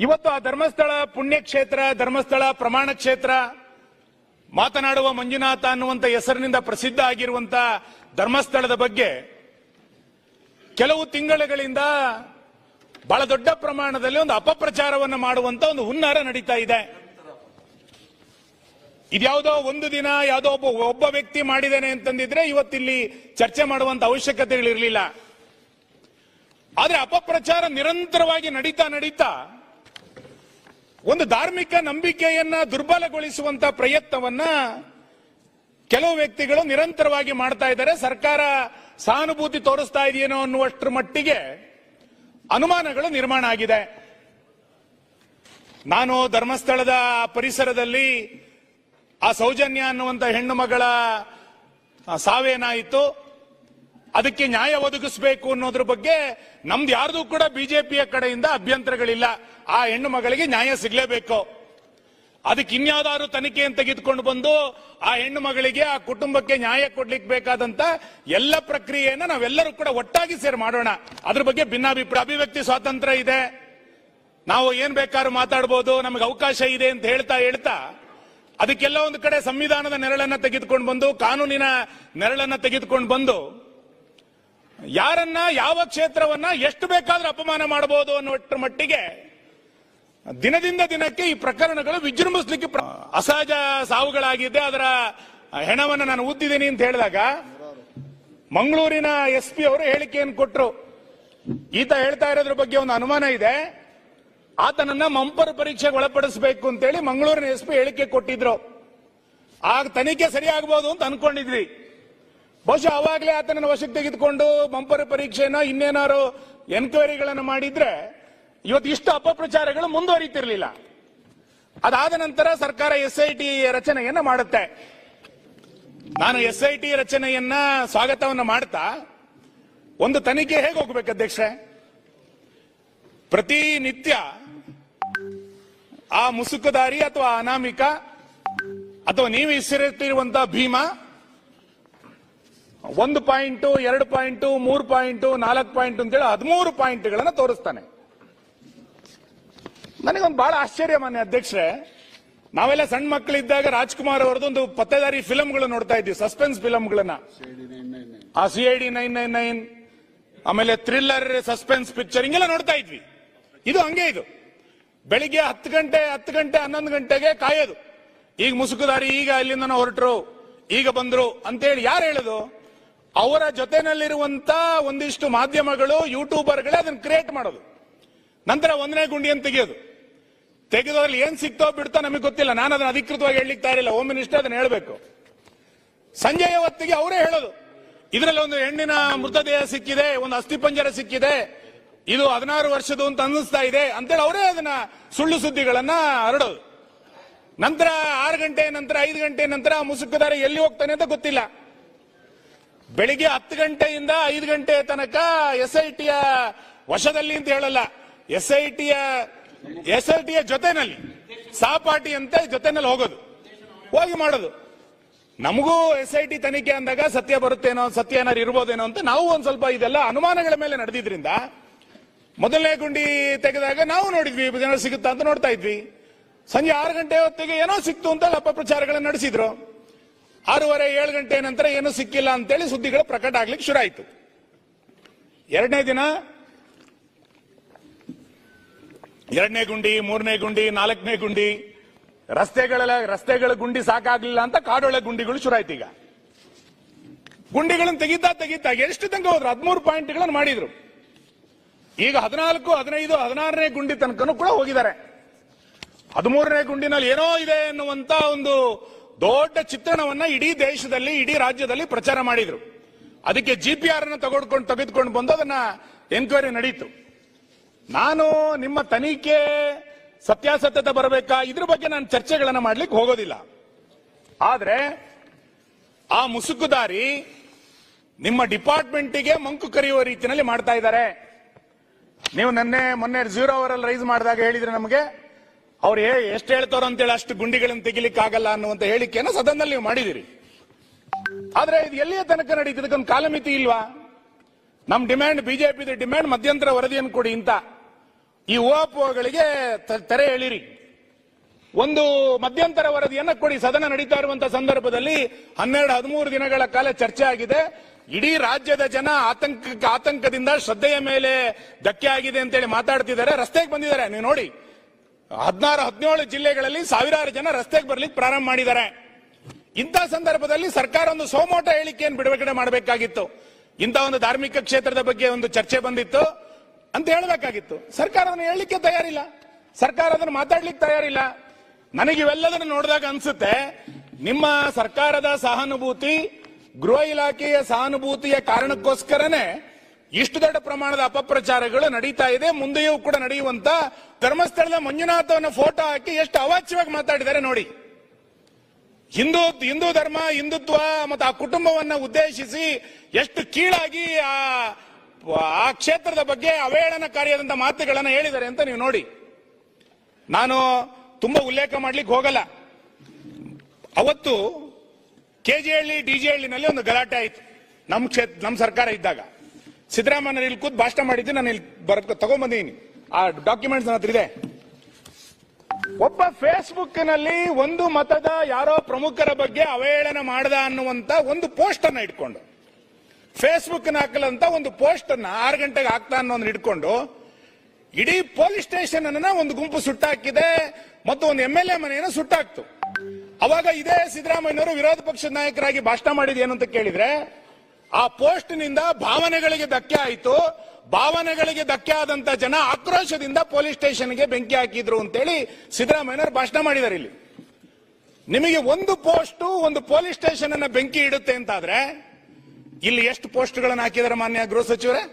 ಇವತ್ತು ಆ ಧರ್ಮಸ್ಥಳ ಪುಣ್ಯಕ್ಷೇತ್ರ, ಧರ್ಮಸ್ಥಳ ಪ್ರಮಾಣ ಕ್ಷೇತ್ರ, ಮಾತನಾಡುವ ಮಂಜುನಾಥ ಅನ್ನುವಂಥ ಹೆಸರಿನಿಂದ ಪ್ರಸಿದ್ಧ ಆಗಿರುವಂತ ಧರ್ಮಸ್ಥಳದ ಬಗ್ಗೆ ಕೆಲವು ತಿಂಗಳುಗಳಿಂದ ಬಹಳ ದೊಡ್ಡ ಪ್ರಮಾಣದಲ್ಲಿ ಒಂದು ಅಪಪ್ರಚಾರವನ್ನು ಮಾಡುವಂತ ಒಂದು ಹುನ್ನಾರ ನಡೀತಾ ಇದೆ. ಇದ್ಯಾವುದೋ ಒಂದು ದಿನ ಯಾವುದೋ ಒಬ್ಬ ವ್ಯಕ್ತಿ ಮಾಡಿದ್ದೇನೆ ಅಂತಂದಿದ್ರೆ ಇವತ್ತಿಲ್ಲಿ ಚರ್ಚೆ ಮಾಡುವಂತ ಅವಶ್ಯಕತೆಗಳಿರಲಿಲ್ಲ. ಆದ್ರೆ ಅಪಪ್ರಚಾರ ನಿರಂತರವಾಗಿ ನಡೀತಾ ಒಂದು ಧಾರ್ಮಿಕ ನಂಬಿಕೆಯನ್ನ ದುರ್ಬಲಗೊಳಿಸುವಂತ ಪ್ರಯತ್ನವನ್ನ ಕೆಲವು ವ್ಯಕ್ತಿಗಳು ನಿರಂತರವಾಗಿ ಮಾಡ್ತಾ ಇದ್ದಾರೆ. ಸರ್ಕಾರ ಸಹಾನುಭೂತಿ ತೋರಿಸ್ತಾ ಇದೆಯೇನೋ ಅನ್ನುವಷ್ಟರ ಮಟ್ಟಿಗೆ ಅನುಮಾನಗಳು ನಿರ್ಮಾಣ ಆಗಿದೆ. ನಾನು ಧರ್ಮಸ್ಥಳದ ಪರಿಸರದಲ್ಲಿ ಆ ಸೌಜನ್ಯ ಅನ್ನುವಂತ ಹೆಣ್ಣು ಮಗಳ ಸಾವೇನಾಯಿತು, ಅದಕ್ಕೆ ನ್ಯಾಯ ಒದಗಿಸಬೇಕು ಅನ್ನೋದ್ರ ಬಗ್ಗೆ ನಮ್ದು ಯಾರ್ದು ಕೂಡ ಬಿಜೆಪಿಯ ಕಡೆಯಿಂದ ಅಭ್ಯಂತರಗಳಿಲ್ಲ. ಆ ಹೆಣ್ಣು ಮಗಳಿಗೆ ನ್ಯಾಯ ಸಿಗಲೇಬೇಕು. ಅದಕ್ಕೆ ಇನ್ಯಾವುದಾದ್ರು ತನಿಖೆಯನ್ನು ತೆಗೆದುಕೊಂಡು ಬಂದು ಆ ಹೆಣ್ಣು ಮಗಳಿಗೆ, ಆ ಕುಟುಂಬಕ್ಕೆ ನ್ಯಾಯ ಕೊಡ್ಲಿಕ್ಕೆ ಬೇಕಾದಂತ ಎಲ್ಲ ಪ್ರಕ್ರಿಯೆಯನ್ನ ನಾವೆಲ್ಲರೂ ಕೂಡ ಒಟ್ಟಾಗಿ ಸೇರಿ ಮಾಡೋಣ. ಅದ್ರ ಬಗ್ಗೆ ಭಿನ್ನಾಭಿಪ್ರಾಯ, ಅಭಿವ್ಯಕ್ತಿ ಸ್ವಾತಂತ್ರ್ಯ ಇದೆ, ನಾವು ಏನ್ ಬೇಕಾದ್ರೂ ಮಾತಾಡಬಹುದು, ನಮಗೆ ಅವಕಾಶ ಇದೆ ಅಂತ ಹೇಳ್ತಾ ಅದಕ್ಕೆಲ್ಲ ಒಂದು ಕಡೆ ಸಂವಿಧಾನದ ನೆರಳನ್ನ ತೆಗೆದುಕೊಂಡು ಬಂದು, ಕಾನೂನಿನ ನೆರಳನ್ನ ತೆಗೆದುಕೊಂಡು ಬಂದು ಯಾರನ್ನ, ಯಾವ ಕ್ಷೇತ್ರವನ್ನ ಎಷ್ಟು ಬೇಕಾದ್ರೂ ಅಪಮಾನ ಮಾಡಬಹುದು ಅನ್ನುವಷ್ಟರ ಮಟ್ಟಿಗೆ ದಿನದಿಂದ ದಿನಕ್ಕೆ ಈ ಪ್ರಕರಣಗಳು ವಿಜೃಂಭಿಸಲಿಕ್ಕೆ ಅಸಹಜ ಸಾವುಗಳಾಗಿದ್ದೆ. ಅದರ ಹೆಣವನ್ನು ನಾನು ಊದಿದ್ದೀನಿ ಅಂತ ಹೇಳಿದಾಗ ಮಂಗಳೂರಿನ SP ಅವರು ಹೇಳಿಕೆಯನ್ನು ಕೊಟ್ಟರು. ಈತ ಹೇಳ್ತಾ ಇರೋದ್ರ ಬಗ್ಗೆ ಒಂದು ಅನುಮಾನ ಇದೆ, ಆತನನ್ನ ಮಂಪರ್ ಪರೀಕ್ಷೆಗೆ ಒಳಪಡಿಸಬೇಕು ಅಂತೇಳಿ ಮಂಗಳೂರಿನ SP ಹೇಳಿಕೆ ಕೊಟ್ಟಿದ್ರು. ಆಗ ತನಿಖೆ ಸರಿಯಾಗಬಹುದು ಅಂತ ಅನ್ಕೊಂಡಿದ್ವಿ. ಬಹುಶಃ ಅವಾಗಲೇ ಆತನನ್ನು ವಶಕ್ಕೆ ತೆಗೆದುಕೊಂಡು ಮಂಪರ್ ಪರೀಕ್ಷೆನ ಇನ್ನೇನಾರು ಎನ್ಕ್ವೈರಿಗಳನ್ನು ಮಾಡಿದ್ರೆ ಇವತ್ತು ಇಷ್ಟು ಅಪಪ್ರಚಾರಗಳು ಮುಂದುವರಿತಿರ್ಲಿಲ್ಲ. ಅದಾದ ನಂತರ ಸರ್ಕಾರ SIT ರಚನೆಯನ್ನ ಮಾಡುತ್ತೆ. ನಾನು SIT ರಚನೆಯನ್ನ ಸ್ವಾಗತವನ್ನ ಮಾಡ್ತಾ, ಒಂದು ತನಿಖೆ ಹೇಗೆ ಹೋಗ್ಬೇಕು ಅಧ್ಯಕ್ಷೆ? ಪ್ರತಿನಿತ್ಯ ಆ ಮುಸುಕುದಾರಿ ಅಥವಾ ಅನಾಮಿಕ ಅಥವಾ ನೀವು ಹೆಸರಿಟ್ಟಿರುವಂತಹ Bhima 1 point, 2 point, 3 point, 4 point ಅಂತೇಳಿ 13 ಪಾಯಿಂಟ್ಗಳನ್ನ ತೋರಿಸ್ತಾನೆ. ನನಗೊಂದು ಬಹಳ ಆಶ್ಚರ್ಯ ಮಾನ್ಯ ಅಧ್ಯಕ್ಷರೇ, ನಾವೆಲ್ಲ ಸಣ್ಣ ಮಕ್ಕಳಿದ್ದಾಗ ರಾಜ್ಕುಮಾರ್ ಅವರದೊಂದು ಪತ್ತೆದಾರಿ ಫಿಲಂಗಳು ನೋಡ್ತಾ ಇದ್ವಿ, ಸಸ್ಪೆನ್ಸ್ ಫಿಲಂಗಳನ್ನ. ಆ CID 999, ಆಮೇಲೆ ಥ್ರಿಲ್ಲರ್ ಸಸ್ಪೆನ್ಸ್ ಪಿಕ್ಚರ್, ಹಿಂಗೆಲ್ಲ ನೋಡ್ತಾ ಇದ್ವಿ. ಇದು ಹಂಗೆ, ಇದು ಬೆಳಿಗ್ಗೆ 10 ಗಂಟೆ 11 ಗಂಟೆಗೆ ಕಾಯೋದು. ಈಗ ಮುಸುಕುದಾರಿ, ಈಗ ಇಲ್ಲಿಂದ ಹೊರಟರು, ಈಗ ಬಂದ್ರು ಅಂತೇಳಿ ಯಾರು ಹೇಳೋದು? ಅವರ ಜೊತೆನಲ್ಲಿರುವಂತ ಒಂದಿಷ್ಟು ಮಾಧ್ಯಮಗಳು, ಯೂಟ್ಯೂಬರ್ಗಳೇ ಅದನ್ನ ಕ್ರಿಯೇಟ್ ಮಾಡೋದು. ನಂತರ 1ನೇ ಗುಂಡಿಯನ್ನು ತೆಗೆದೋದ್ರಲ್ಲಿ ಏನ್ ಸಿಕ್ತೋ ಬಿಡ್ತೋ ನಮಗೆ ಗೊತ್ತಿಲ್ಲ. ನಾನು ಅದನ್ನ ಅಧಿಕೃತವಾಗಿ ಹೇಳಲಿಕ್ಕೆ ತಯಾರಿಲ್ಲ, ಹೋಮ್ ಮಿನಿಸ್ಟರ್ ಅದನ್ನ ಹೇಳಬೇಕು. ಸಂಜೆಯ ಹೊತ್ತಿಗೆ ಅವರೇ ಹೇಳೋದು, ಇದರಲ್ಲಿ ಒಂದು ಹೆಣ್ಣಿನ ಮೃತದೇಹ ಸಿಕ್ಕಿದೆ, ಒಂದು ಅಸ್ಥಿಪಂಜರ ಸಿಕ್ಕಿದೆ, ಇದು 16 ವರ್ಷದ್ದು ಅಂತ ಅನ್ನಿಸ್ತಾ ಇದೆ ಅಂತೇಳಿ ಅವರೇ ಅದನ್ನ ಸುಳ್ಳು ಸುದ್ದಿಗಳನ್ನ ಹರಡೋದು. ನಂತರ 6 ಗಂಟೆ ನಂತರ 5 ಗಂಟೆ ನಂತರ ಮುಸುಕುದಾರಿ ಎಲ್ಲಿ ಹೋಗ್ತಾನೆ ಅಂತ ಗೊತ್ತಿಲ್ಲ. ಬೆಳಿಗ್ಗೆ 10 ಗಂಟೆಯಿಂದ 5 ಗಂಟೆ ತನಕ SITಯ ವಶದಲ್ಲಿ ಅಂತ ಹೇಳಲ್ಲ, SITಯ ಜೊತೆನಲ್ಲಿ ಸಹಪಾಠಿ ಅಂತ ಜೊತೆನಲ್ಲಿ ಹೋಗಿ ಮಾಡೋದು. ನಮಗೂ SIT ತನಿಖೆ ಅಂದಾಗ ಸತ್ಯ ಬರುತ್ತೇನೋ, ಸತ್ಯ ಏನಾರು ಇರ್ಬೋದೇನೋ ಅಂತ ನಾವು ಒಂದ್ ಸ್ವಲ್ಪ ಇದೆಲ್ಲ ಅನುಮಾನಗಳ ಮೇಲೆ ನಡೆದಿದ್ರಿಂದ ಮೊದಲನೇ ಗುಂಡಿ ತೆಗೆದಾಗ ನಾವು ನೋಡಿದ್ವಿ, ಏನೋ ಸಿಗುತ್ತಾ ಅಂತ ನೋಡ್ತಾ ಇದ್ವಿ. ಸಂಜೆ 6 ಗಂಟೆ ಹೊತ್ತಿಗೆ ಏನೋ ಸಿಕ್ತು ಅಂತ ಅಪಪ್ರಚಾರಗಳನ್ನು ನಡೆಸಿದ್ರು. 6:30 7 ಗಂಟೆ ನಂತರ ಏನೂ ಸಿಕ್ಕಿಲ್ಲ ಅಂತೇಳಿ ಸುದ್ದಿಗಳು ಪ್ರಕಟ ಆಗ್ಲಿಕ್ಕೆ ಶುರು ಆಯ್ತು. 2ನೇ ದಿನ 2ನೇ ಗುಂಡಿ, 3ನೇ ಗುಂಡಿ, 4ನೇ ಗುಂಡಿ, ರಸ್ತೆಗಳ ಗುಂಡಿ ಸಾಕಾಗ್ಲಿಲ್ಲ ಅಂತ ಕಾಡೊಳ ಗುಂಡಿಗಳು ಶುರು ಆಯ್ತು. ಈಗ ಗುಂಡಿಗಳನ್ನು ತೆಗಿತಾ ಎಷ್ಟು ತನಕ ಹೋದ್ರು? 13 ಪಾಯಿಂಟ್ಗಳನ್ನು ಮಾಡಿದ್ರು. ಈಗ 14, 15, 16ನೇ ಗುಂಡಿ ತನಕನೂ ಕೂಡ ಹೋಗಿದ್ದಾರೆ. 13ನೇ ಗುಂಡಿನಲ್ಲಿ ಏನೋ ಇದೆ ಎನ್ನುವಂತ ಒಂದು ದೊಡ್ಡ ಚಿತ್ರಣವನ್ನ ಇಡೀ ದೇಶದಲ್ಲಿ, ಇಡೀ ರಾಜ್ಯದಲ್ಲಿ ಪ್ರಚಾರ ಮಾಡಿದ್ರು. ಅದಕ್ಕೆ GPR ಅನ್ನು ತೆಗೆದುಕೊಂಡು ಬಂದು ಅದನ್ನ ಎನ್ಕ್ವೈರಿ ನಡೀತು. ನಾನು ನಿಮ್ಮ ತನಿಖೆ ಸತ್ಯಾಸತ್ಯತೆ ಬರಬೇಕಾ, ಇದ್ರ ಬಗ್ಗೆ ನಾನು ಚರ್ಚೆಗಳನ್ನ ಮಾಡ್ಲಿಕ್ಕೆ ಹೋಗೋದಿಲ್ಲ. ಆದ್ರೆ ಆ ಮುಸುಕುದಾರಿ ನಿಮ್ಮ ಡಿಪಾರ್ಟ್ಮೆಂಟಿಗೆ ಮಂಕು ಕರೆಯುವ ರೀತಿಯಲ್ಲಿ ಮಾಡ್ತಾ ಇದ್ದಾರೆ. ನೀವು ಮೊನ್ನೆ 0 ಅವರಲ್ಲಿ ರೈಸ್ ಮಾಡಿದಾಗ ಹೇಳಿದ್ರೆ ನಮಗೆ ಅವ್ರು ಎಷ್ಟು ಹೇಳ್ತಾರೋ ಅಂತೇಳಿ ಅಷ್ಟು ಗುಂಡಿಗಳನ್ನು ತೆಗಿಲಿಕ್ಕೆ ಆಗಲ್ಲ ಅನ್ನುವಂತ ಹೇಳಿಕೆಯನ್ನು ಸದನದಲ್ಲಿ ನೀವು ಮಾಡಿದಿರಿ. ಆದ್ರೆ ಇದು ಎಲ್ಲಿಯ ತನಕ ನಡೀತದೆ? ಇದಕ್ಕೊಂದು ಕಾಲಮಿತಿ ಇಲ್ವಾ? ನಮ್ ಡಿಮ್ಯಾಂಡ್, ಬಿಜೆಪಿ ಡಿಮ್ಯಾಂಡ್ ಮಧ್ಯಂತರ ವರದಿಯನ್ನು ಕೊಡಿ ಅಂತ. ಈ ಊಹಾಪೋಹಗಳಿಗೆ ತೆರೆ ಎಳಿರಿ. ಒಂದು ಮಧ್ಯಂತರ ವರದಿಯನ್ನ ಕೊಡಿ. ಸದನ ನಡೀತಾ ಇರುವಂತಹ ಸಂದರ್ಭದಲ್ಲಿ 12-13 ದಿನಗಳ ಕಾಲ ಚರ್ಚೆ ಆಗಿದೆ. ಇಡೀ ರಾಜ್ಯದ ಜನ ಆತಂಕದಿಂದ ಶ್ರದ್ಧೆಯ ಮೇಲೆ ಧಕ್ಕೆ ಆಗಿದೆ ಅಂತೇಳಿ ಮಾತಾಡ್ತಿದ್ದಾರೆ. ರಸ್ತೆಗೆ ಬಂದಿದ್ದಾರೆ. ನೀವು ನೋಡಿ, 16-17 ಜಿಲ್ಲೆಗಳಲ್ಲಿ ಸಾವಿರಾರು ಜನ ರಸ್ತೆಗೆ ಬರ್ಲಿಕ್ಕೆ ಪ್ರಾರಂಭ ಮಾಡಿದ್ದಾರೆ. ಇಂಥ ಸಂದರ್ಭದಲ್ಲಿ ಸರ್ಕಾರ ಒಂದು ಸೋಮೋಟ ಹೇಳಿಕೆಯನ್ನು ಬಿಡುಗಡೆ ಮಾಡಬೇಕಾಗಿತ್ತು. ಇಂಥ ಒಂದು ಧಾರ್ಮಿಕ ಕ್ಷೇತ್ರದ ಬಗ್ಗೆ ಒಂದು ಚರ್ಚೆ ಬಂದಿತ್ತು ಅಂತ ಹೇಳಬೇಕಾಗಿತ್ತು. ಸರ್ಕಾರ ಅದನ್ನು ಹೇಳಲಿಕ್ಕೆ ತಯಾರಿಲ್ಲ. ಸರ್ಕಾರ ಅದನ್ನು ಮಾತಾಡ್ಲಿಕ್ಕೆ ತಯಾರಿಲ್ಲ. ನನಗೆ ಇವೆಲ್ಲದನ್ನು ನೋಡಿದಾಗ ಅನ್ಸುತ್ತೆ, ನಿಮ್ಮ ಸರ್ಕಾರದ ಸಹಾನುಭೂತಿ, ಗೃಹ ಇಲಾಖೆಯ ಸಹಾನುಭೂತಿಯ ಕಾರಣಕ್ಕೋಸ್ಕರನೇ ಇಷ್ಟು ದೊಡ್ಡ ಪ್ರಮಾಣದ ಅಪಪ್ರಚಾರಗಳು ನಡೀತಾ ಇದೆ. ಮುಂದೆಯೂ ಕೂಡ ನಡೆಯುವಂತ ಧರ್ಮಸ್ಥಳದ ಮಂಜುನಾಥವನ್ನ ಫೋಟೋ ಹಾಕಿ ಎಷ್ಟು ಅವಾಚ್ಯವಾಗಿ ಮಾತಾಡಿದ್ದಾರೆ ನೋಡಿ. ಹಿಂದೂ ಧರ್ಮ, ಹಿಂದುತ್ವ ಮತ್ತು ಆ ಕುಟುಂಬವನ್ನ ಉದ್ದೇಶಿಸಿ ಎಷ್ಟು ಕೀಳಾಗಿ ಆ ಕ್ಷೇತ್ರದ ಬಗ್ಗೆ ಅವೇಳನಕಾರಿಯಾದಂತ ಮಾತುಗಳನ್ನು ಹೇಳಿದ್ದಾರೆ ಅಂತ ನೀವು ನೋಡಿ. ನಾನು ತುಂಬಾ ಉಲ್ಲೇಖ ಮಾಡ್ಲಿಕ್ಕೆ ಹೋಗಲ್ಲ. ಅವತ್ತು ಕೆಜೆಹಳ್ಳಿ ಡಿಜೆಹಳ್ಳಿನಲ್ಲಿ ಒಂದು ಗಲಾಟೆ ಆಯ್ತು. ನಮ್ಮ ಸರ್ಕಾರ ಇದ್ದಾಗ ಸಿದ್ದರಾಮಯ್ಯ ಇಲ್ಲಿ ಕೂತ್ ಭಾಷಣ ಮಾಡಿದ್ದು ನಾನು ಇಲ್ಲಿ ತಗೊಂಡ್ಬಂದಿದ್ದೀನಿ. ಆ ಡಾಕ್ಯುಮೆಂಟ್ಸ್ ನನ್ನ ಹತ್ರ ಇದೆ. ಒಬ್ಬ ಫೇಸ್ಬುಕ್ ನಲ್ಲಿ ಒಂದು ಮತದ ಯಾರೋ ಪ್ರಮುಖರ ಬಗ್ಗೆ ಅವೇಳನ ಮಾಡದ ಅನ್ನುವಂತ ಒಂದು ಪೋಸ್ಟ್ ಅನ್ನ ಇಟ್ಕೊಂಡು, ಫೇಸ್ಬುಕ್ ಹಾಕಲಂತ ಒಂದು ಪೋಸ್ಟ್ ಅನ್ನ 6 ಗಂಟೆಗೆ ಹಾಕ್ತಾ ಅನ್ನೋದನ್ನ ಇಟ್ಕೊಂಡು ಇಡೀ ಪೊಲೀಸ್ ಸ್ಟೇಷನ್ ಅನ್ನ ಒಂದು ಗುಂಪು ಸುಟ್ಟಾಕಿದೆ ಮತ್ತು ಒಂದು MLA ಮನೆಯನ್ನು ಸುಟ್ಟಾಕ್ತು. ಅವಾಗ ಇದೇ ಸಿದ್ದರಾಮಯ್ಯನವರು ವಿರೋಧ ಪಕ್ಷದ ನಾಯಕರಾಗಿ ಭಾಷಣ ಮಾಡಿದ ಏನು ಅಂತ ಕೇಳಿದ್ರೆ, ಆ ಪೋಸ್ಟ್ ನಿಂದ ಭಾವನೆಗಳಿಗೆ ಧಕ್ಕೆ ಆಯಿತು. ಭಾವನೆಗಳಿಗೆ ಧಕ್ಕೆ ಆದಂತ ಜನ ಆಕ್ರೋಶದಿಂದ ಪೊಲೀಸ್ ಸ್ಟೇಷನ್ಗೆ ಬೆಂಕಿ ಹಾಕಿದ್ರು ಅಂತೇಳಿ ಸಿದ್ದರಾಮಯ್ಯನವರು ಭಾಷಣ ಮಾಡಿದ್ದಾರೆ. ಇಲ್ಲಿ ನಿಮಗೆ ಒಂದು ಪೋಸ್ಟ್ ಒಂದು ಪೊಲೀಸ್ ಸ್ಟೇಷನ್ ಅನ್ನ ಬೆಂಕಿ ಇಡುತ್ತೆ ಅಂತಾದ್ರೆ ಇಲ್ಲಿ ಎಷ್ಟು ಪೋಸ್ಟ್ಗಳನ್ನು ಹಾಕಿದ್ದಾರೆ ಮಾನ್ಯ ಗೃಹ ಸಚಿವರೇ?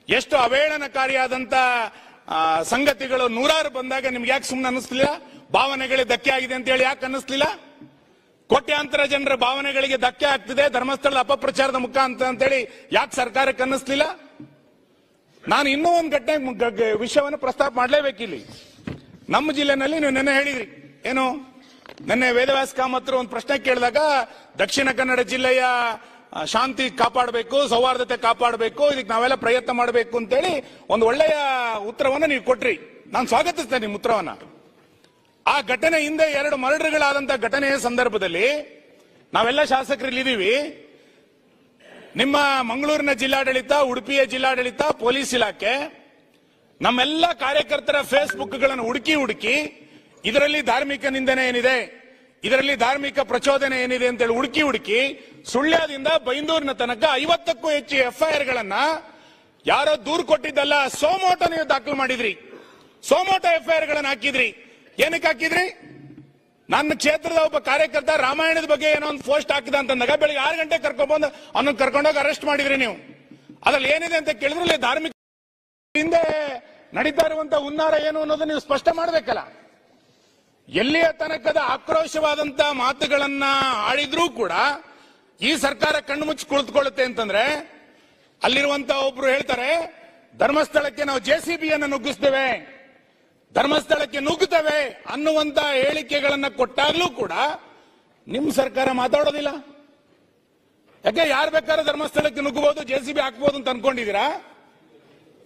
ಎಷ್ಟು ಅವೇಳನಕಾರಿಯಾದಂತ ಸಂಗತಿಗಳು ನೂರಾರು ಬಂದಾಗ ನಿಮ್ಗೆ ಯಾಕೆ ಸುಮ್ಮನೆ ಅನ್ನಿಸ್ಲಿಲ್ಲ? ಭಾವನೆಗಳಿಗೆ ಧಕ್ಕೆ ಆಗಿದೆ ಅಂತ ಹೇಳಿ ಯಾಕೆ ಅನ್ನಿಸ್ಲಿಲ್ಲ? ಕೋಟ್ಯಾಂತರ ಜನರ ಭಾವನೆಗಳಿಗೆ ಧಕ್ಕೆ ಆಗ್ತಿದೆ ಧರ್ಮಸ್ಥಳದ ಅಪಪ್ರಚಾರದ ಮುಖಾಂತರ ಅಂತೇಳಿ ಯಾಕೆ ಸರ್ಕಾರಕ್ಕೆ ಅನ್ನಿಸ್ಲಿಲ್ಲ? ನಾನು ಇನ್ನೂ ಒಂದು ವಿಷಯವನ್ನು ಪ್ರಸ್ತಾಪ ಮಾಡಲೇಬೇಕಿಲ್ಲಿ. ನಮ್ಮ ಜಿಲ್ಲೆನಲ್ಲಿ ನೀವು ನೆನ್ನೆ ಹೇಳಿದ್ರಿ ಏನು, ನೆನ್ನೆ ವೇದವ್ಯಾಸ ಕಾಮತ್ರು ಒಂದು ಪ್ರಶ್ನೆ ಕೇಳಿದಾಗ ದಕ್ಷಿಣ ಕನ್ನಡ ಜಿಲ್ಲೆಯ ಶಾಂತಿ ಕಾಪಾಡಬೇಕು, ಸೌಹಾರ್ದತೆ ಕಾಪಾಡಬೇಕು, ಇದಕ್ಕೆ ನಾವೆಲ್ಲ ಪ್ರಯತ್ನ ಮಾಡಬೇಕು ಅಂತೇಳಿ ಒಂದು ಒಳ್ಳೆಯ ಉತ್ತರವನ್ನು ನೀವು ಕೊಟ್ರಿ. ನಾನು ಸ್ವಾಗತಿಸ್ತೇನೆ ನಿಮ್ಮ ಉತ್ತರವನ್ನ. ಆ ಘಟನೆ ಹಿಂದೆ 2 ಮರ್ಡರ್ಗಳಾದಂತಹ ಘಟನೆಯ ಸಂದರ್ಭದಲ್ಲಿ ನಾವೆಲ್ಲ ಶಾಸಕರು ಇಲ್ಲಿದ್ದೀವಿ. ನಿಮ್ಮ ಮಂಗಳೂರಿನ ಜಿಲ್ಲಾಡಳಿತ, ಉಡುಪಿಯ ಜಿಲ್ಲಾಡಳಿತ, ಪೊಲೀಸ್ ಇಲಾಖೆ ನಮ್ಮೆಲ್ಲ ಕಾರ್ಯಕರ್ತರ ಫೇಸ್ಬುಕ್ಗಳನ್ನು ಹುಡುಕಿ ಇದರಲ್ಲಿ ಧಾರ್ಮಿಕ ನಿಂದನೆ ಏನಿದೆ, ಇದರಲ್ಲಿ ಧಾರ್ಮಿಕ ಪ್ರಚೋದನೆ ಏನಿದೆ ಅಂತೇಳಿ ಹುಡುಕಿ ಸುಳ್ಯದಿಂದ ಬೈಂದೂರಿನ ತನಕ 50ಕ್ಕೂ ಹೆಚ್ಚು FIR ಗಳನ್ನ ಯಾರೋ ದೂರು ಕೊಟ್ಟಿದ್ದಲ್ಲ, ಸೋಮೋಟ ನೀವು ದಾಖಲು ಮಾಡಿದ್ರಿ. ಸೋಮೋಟ FIR ಗಳನ್ನ ಹಾಕಿದ್ರಿ. ಏನಕ್ಕೆ ಹಾಕಿದ್ರಿ? ನನ್ನ ಕ್ಷೇತ್ರದ ಒಬ್ಬ ಕಾರ್ಯಕರ್ತ ರಾಮಾಯಣದ ಬಗ್ಗೆ ಏನೋ ಒಂದು ಪೋಸ್ಟ್ ಹಾಕಿದ ಅಂತಂದಾಗ ಬೆಳಿಗ್ಗೆ 6 ಗಂಟೆ ಕರ್ಕೊಂಡ್ಬಂದು ಅವನನ್ನು ಕರ್ಕೊಂಡೋಗಿ ಅರೆಸ್ಟ್ ಮಾಡಿದ್ರಿ ನೀವು. ಅದ್ರಲ್ಲಿ ಏನಿದೆ ಅಂತ ಕೇಳಿದ್ರೆ ಧಾರ್ಮಿಕ ಹಿಂದೆ ನಡೀತಾ ಇರುವಂತಹ ಹುನ್ನಾರ ಏನು ಅನ್ನೋದು ನೀವು ಸ್ಪಷ್ಟ ಮಾಡಬೇಕಲ್ಲ. ಎಲ್ಲಿಯ ತನಕದ ಆಕ್ರೋಶವಾದಂತ ಮಾತುಗಳನ್ನ ಆಡಿದ್ರೂ ಕೂಡ ಈ ಸರ್ಕಾರ ಕಣ್ಣು ಮುಚ್ಚಿ ಕುಳಿತುಕೊಳ್ಳುತ್ತೆ ಅಂತಂದ್ರೆ, ಅಲ್ಲಿರುವಂತ ಒಬ್ರು ಹೇಳ್ತಾರೆ ಧರ್ಮಸ್ಥಳಕ್ಕೆ ನಾವು JCBಯನ್ನು ನುಗ್ಗಿಸ್ತೇವೆ, ಧರ್ಮಸ್ಥಳಕ್ಕೆ ನುಗ್ಗುತ್ತವೆ ಅನ್ನುವಂತ ಹೇಳಿಕೆಗಳನ್ನ ಕೊಟ್ಟಾಗ್ಲೂ ಕೂಡ ನಿಮ್ ಸರ್ಕಾರ ಮಾತಾಡೋದಿಲ್ಲ. ಯಾಕೆ? ಯಾರು ಬೇಕಾದ್ರೂ ಧರ್ಮಸ್ಥಳಕ್ಕೆ ನುಗ್ಗಬಹುದು, JCB ಹಾಕಬಹುದು ಅಂತ ಅನ್ಕೊಂಡಿದ್ದೀರಾ?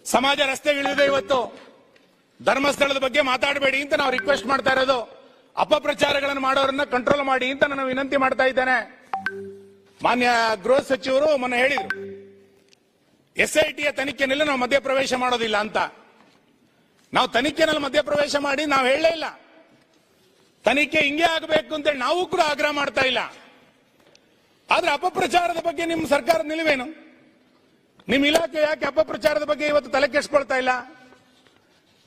ಸಮಾಜ ರಸ್ತೆಗಿಳಿದಿದೆ ಇವತ್ತು. ಧರ್ಮಸ್ಥಳದ ಬಗ್ಗೆ ಮಾತಾಡಬೇಡಿ ಅಂತ ನಾವು ರಿಕ್ವೆಸ್ಟ್ ಮಾಡ್ತಾ ಇರೋದು. ಅಪಪ್ರಚಾರಗಳನ್ನು ಮಾಡೋರನ್ನ ಕಂಟ್ರೋಲ್ ಮಾಡಿ ಅಂತ ನಾನು ವಿನಂತಿ ಮಾಡ್ತಾ ಇದ್ದೇನೆ. ಮಾನ್ಯ ಗೃಹ ಸಚಿವರು ಮೊನ್ನೆ ಹೇಳಿದ್ರು SITಯ ತನಿಖೆನಲ್ಲಿ ನಾವು ಮಧ್ಯಪ್ರವೇಶ ಮಾಡೋದಿಲ್ಲ ಅಂತ. ನಾವು ತನಿಖೆನಲ್ಲಿ ಮಧ್ಯಪ್ರವೇಶ ಮಾಡಿ ನಾವು ಹೇಳಲೇ ಇಲ್ಲ. ತನಿಖೆ ಹಿಂಗೆ ಆಗಬೇಕು ಅಂತೇಳಿ ನಾವು ಕೂಡ ಆಗ್ರಹ ಮಾಡ್ತಾ ಇಲ್ಲ. ಆದ್ರೆ ಅಪಪ್ರಚಾರದ ಬಗ್ಗೆ ನಿಮ್ಮ ಸರ್ಕಾರದ ನಿಲುವೇನು? ನಿಮ್ಮ ಇಲಾಖೆ ಯಾಕೆ ಅಪಪ್ರಚಾರದ ಬಗ್ಗೆ ಇವತ್ತು ತಲೆ ಕೆಡಿಸ್ಕೊಳ್ತಾ ಇಲ್ಲ?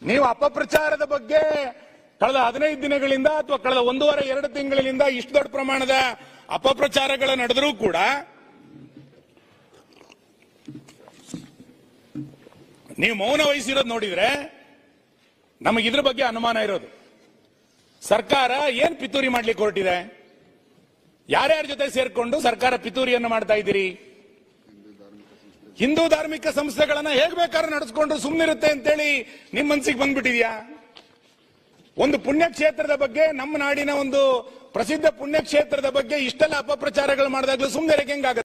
ನೀವು ಅಪಪ್ರಚಾರದ ಬಗ್ಗೆ ಕಳೆದ 15 ದಿನಗಳಿಂದ ಅಥವಾ ಕಳೆದ 1.5-2 ತಿಂಗಳಿಂದ ಇಷ್ಟು ದೊಡ್ಡ ಪ್ರಮಾಣದ ಅಪಪ್ರಚಾರಗಳು ನಡೆದರೂ ಕೂಡ ನೀವು ಮೌನ ವಹಿಸಿರೋದು ನೋಡಿದ್ರೆ ನಮಗೆ ಇದ್ರ ಬಗ್ಗೆ ಅನುಮಾನ ಇರೋದು. ಸರ್ಕಾರ ಏನ್ ಪಿತೂರಿ ಮಾಡ್ಲಿಕ್ಕೆ ಹೊರಟಿದೆ? ಯಾರ್ಯಾರ ಜೊತೆ ಸೇರ್ಕೊಂಡು ಸರ್ಕಾರ ಪಿತೂರಿಯನ್ನು ಮಾಡ್ತಾ ಇದ್ದೀರಿ? ಹಿಂದೂ ಧಾರ್ಮಿಕ ಸಂಸ್ಥೆಗಳನ್ನ ಹೇಗ್ ಬೇಕಾದ್ರೂ ನಡೆಸ್ಕೊಂಡು ಸುಮ್ಮನಿರುತ್ತೆ ಅಂತೇಳಿ ನಿಮ್ ಮನಸ್ಸಿಗೆ ಬಂದ್ಬಿಟ್ಟಿದ್ಯಾ? ಒಂದು ಪುಣ್ಯಕ್ಷೇತ್ರದ ಬಗ್ಗೆ, ನಮ್ಮ ನಾಡಿನ ಒಂದು ಪ್ರಸಿದ್ಧ ಪುಣ್ಯಕ್ಷೇತ್ರದ ಬಗ್ಗೆ ಇಷ್ಟೆಲ್ಲ ಅಪಪ್ರಚಾರಗಳು ಮಾಡಿದಾಗಲೂ ಸುಮ್ಮನೆ ಹೆಂಗಾಗುತ್ತೆ?